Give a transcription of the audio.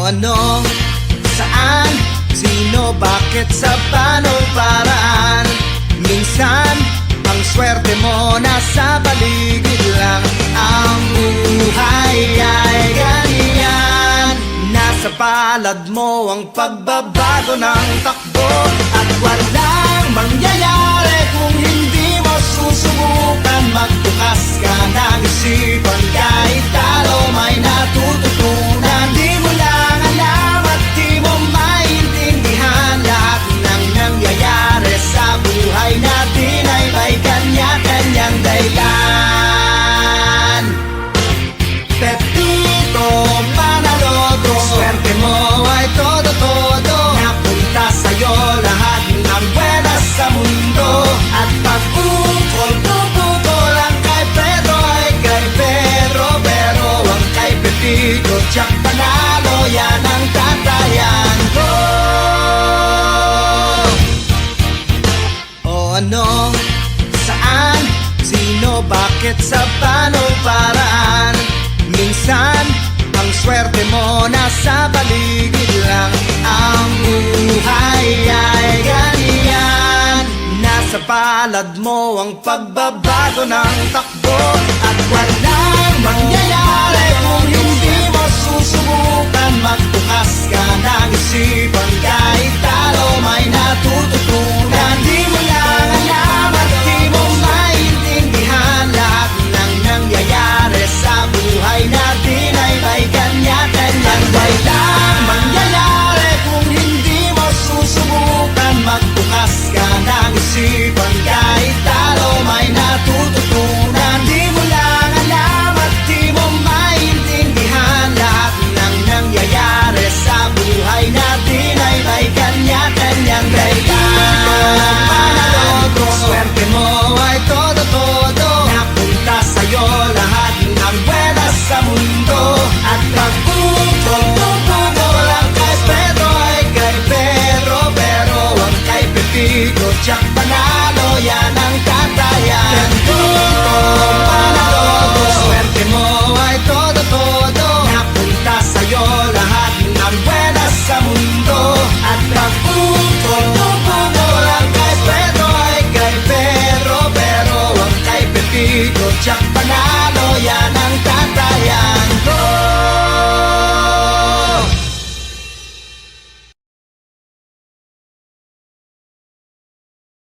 ano, saan, sino, bakit, sa paanong paraan. Minsan, ang swerte mo nasa paligid lang. Ang buhay ay ganyan, nasa palad mo ang pagbabago ng takbo. At walang mangyayari kung hindi mo susubukan. Magbukas ka ng isipan, kahit talo may natututunan. Di mo lang alam at di mo maintindihan, lahat ng nangyayari sa buhay natin ay may kanya-kanyang dahilan. Pepito Manaloto, swerte mo ay todo-todo. Napunta sa'yo lahat ng buenas sa mundo. At pag-ukol, pupukol, ang kay Pedro ay kay Pedro. Pero ang kay Pepito, tiyak panalo, yan ang tatayan ko. O ano, saan, sino, bakit, sa paanong paraan. Minsan, ang swerte mo nasa paligid lang. Ang buhay ay ganyan, nasa palad mo ang pagbabago ng takbo. At walang mangyayari kung hindi mo susubukan. Magbukas ka ng isipan, kahit talo may natututunan. Di mo lang alam at di mo maintindihan, lahat ng nangyayari sa buhay natin ay may kanya-kanyang dahilan. Mangyayari kung hindi mo susubukan. Magbukas ka ng isipan, kahit talo may natututunan. Di mo lang alam at di mo maintindihan, lahat ng nangyayari sa buhay natin ay may kanya-kanyang dahilan. Manaloto, swerte mo ay todo-todo. Napunta sa'yo lahat ng buenas sa mundo. At pag